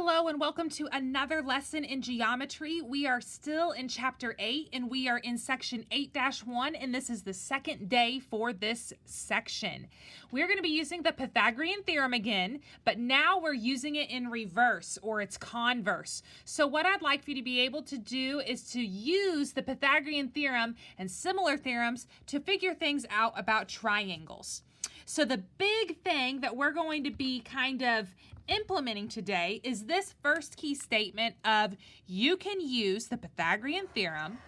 Hello and welcome to another lesson in geometry. We are still in chapter 8 and we are in section 8-1 and this is the second day for this section. We're going to be using the Pythagorean Theorem again, but now we're using it in reverse or its converse. So what I'd like for you to be able to do is to use the Pythagorean Theorem and similar theorems to figure things out about triangles. So the big thing that we're going to be kind of implementing today is this first key statement of you can use the Pythagorean Theorem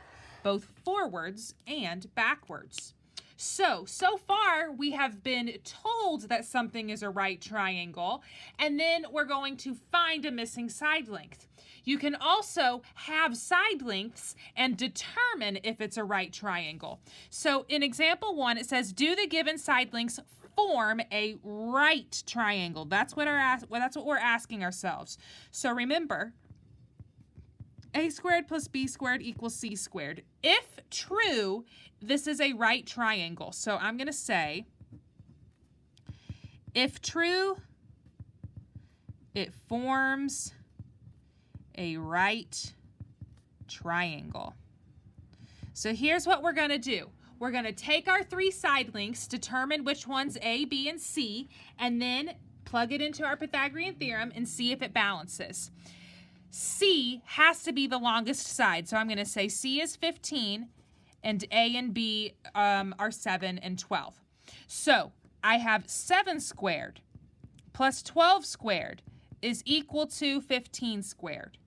both forwards and backwards. So far we have been told that something is a right triangle, and then we're going to find a missing side length. You can also have side lengths and determine if it's a right triangle. So in example 1, it says, do the given side lengths form a right triangle? That's what we're asking ourselves. So remember, a squared plus b squared equals c squared. If true, this is a right triangle. So I'm going to say, if true, it forms a right triangle. So here's what we're going to do. We're going to take our three side lengths, determine which one's A, B, and C, and then plug it into our Pythagorean Theorem and see if it balances. C has to be the longest side, so I'm going to say C is 15, and A and B are 7 and 12. So I have 7 squared plus 12 squared is equal to 15 squared.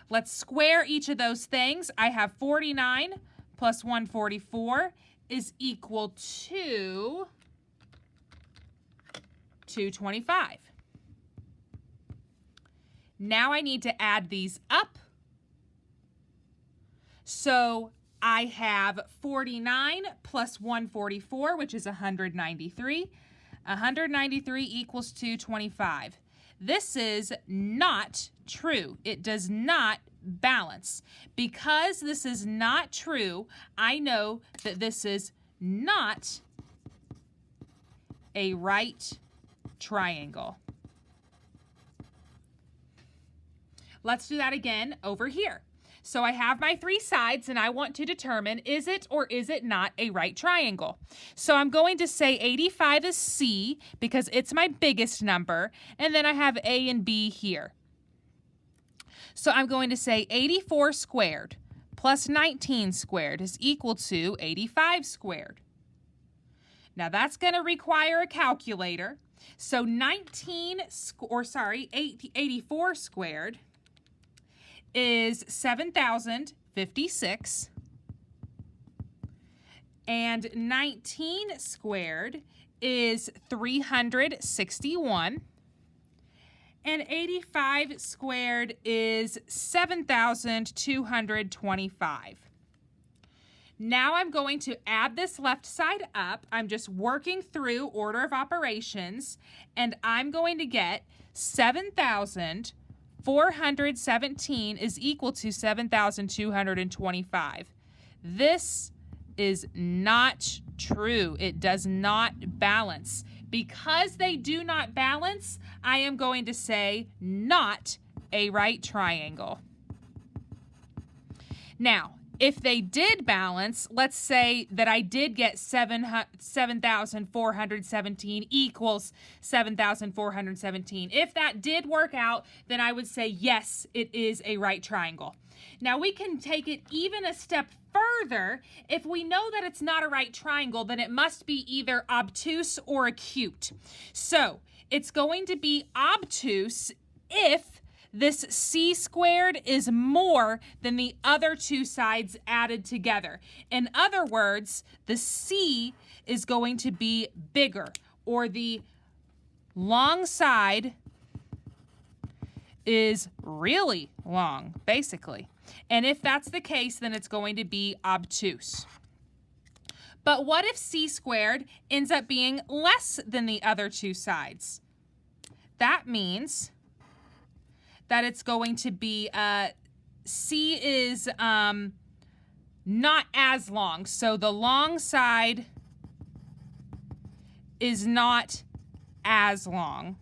Let's square each of those things. I have 49 plus 144 is equal to 225. Now I need to add these up. So I have 49 plus 144, which is 193. 193 equals 225. This is not true. It does not balance. Because this is not true, I know that this is not a right triangle. Let's do that again over here. So I have my three sides and I want to determine, is it or is it not a right triangle? So I'm going to say 85 is C because it's my biggest number, and then I have A and B here. So I'm going to say 84 squared plus 19 squared is equal to 85 squared. Now that's going to require a calculator. So 84 squared is 7,056, and 19 squared is 361, and 85 squared is 7,225. Now I'm going to add this left side up. I'm just working through order of operations, and I'm going to get 7,417 is equal to 7,225. This is not true. It does not balance. Because they do not balance, I am going to say not a right triangle. Now, if they did balance, let's say that I did get 7,417 equals 7,417. If that did work out, then I would say yes, it is a right triangle. Now we can take it even a step further. If we know that it's not a right triangle, then it must be either obtuse or acute. So it's going to be obtuse if this C squared is more than the other two sides added together. In other words, the C is going to be bigger, or the long side is really long, basically. And if that's the case, then it's going to be obtuse. But what if C squared ends up being less than the other two sides? That means that it's going to be, C is not as long. So the long side is not as long.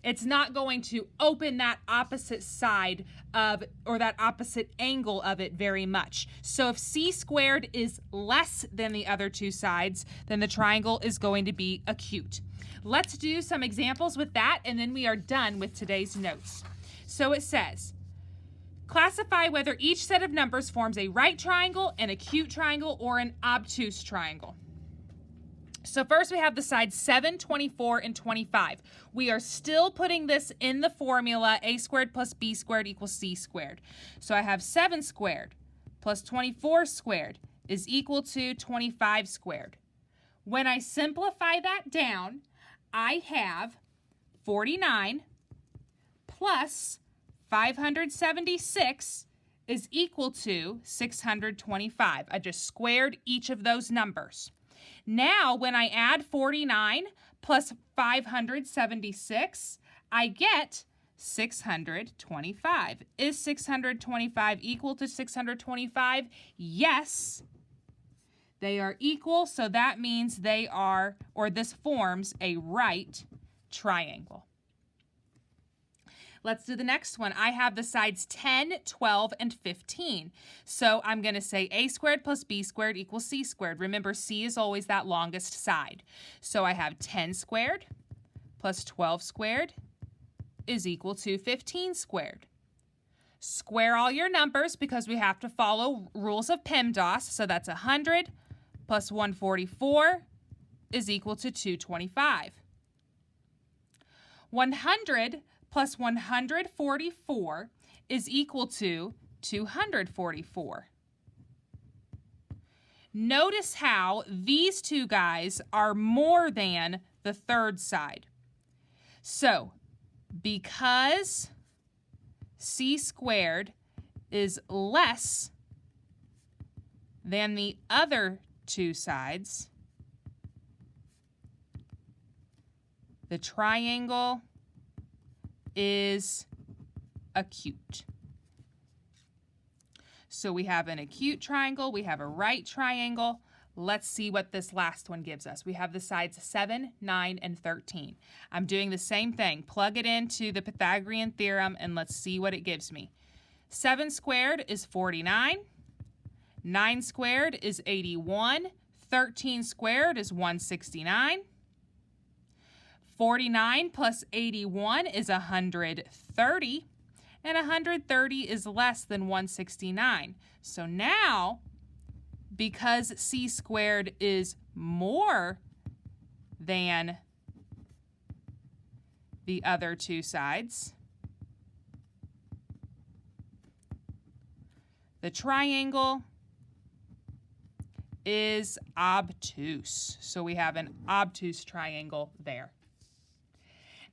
It's not going to open that opposite side of, or that opposite angle of it very much. So if c squared is less than the other two sides, then the triangle is going to be acute. Let's do some examples with that, and then we are done with today's notes. So it says, classify whether each set of numbers forms a right triangle, an acute triangle, or an obtuse triangle. So first we have the sides 7, 24, and 25. We are still putting this in the formula a squared plus b squared equals c squared. So I have 7 squared plus 24 squared is equal to 25 squared. When I simplify that down, I have 49 plus 576 is equal to 625. I just squared each of those numbers. Now, when I add 49 plus 576, I get 625. Is 625 equal to 625? Yes, they are equal, so that means they are, or this forms a right triangle. Let's do the next one. I have the sides 10, 12, and 15. So I'm going to say a squared plus b squared equals c squared. Remember, c is always that longest side. So I have 10 squared plus 12 squared is equal to 15 squared. Square all your numbers because we have to follow rules of PEMDAS. So that's 100 plus 144 is equal to 225. 100 plus 144 is equal to 244. Notice how these two guys are more than the third side. So, because c squared is less than the other two sides, the triangle is acute. So we have an acute triangle, we have a right triangle. Let's see what this last one gives us. We have the sides 7, 9, and 13. I'm doing the same thing. Plug it into the Pythagorean Theorem and let's see what it gives me. 7 squared is 49. 9 squared is 81. 13 squared is 169. 49 plus 81 is 130, and 130 is less than 169. So now, because c squared is more than the other two sides, the triangle is obtuse. So we have an obtuse triangle there.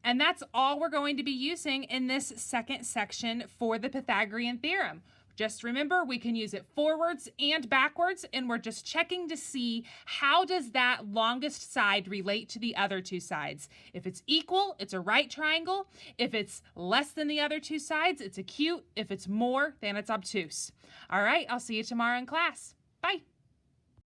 And that's all we're going to be using in this second section for the Pythagorean Theorem. Just remember, we can use it forwards and backwards, and we're just checking to see how does that longest side relate to the other two sides. If it's equal, it's a right triangle. If it's less than the other two sides, it's acute. If it's more, then it's obtuse. All right, I'll see you tomorrow in class. Bye.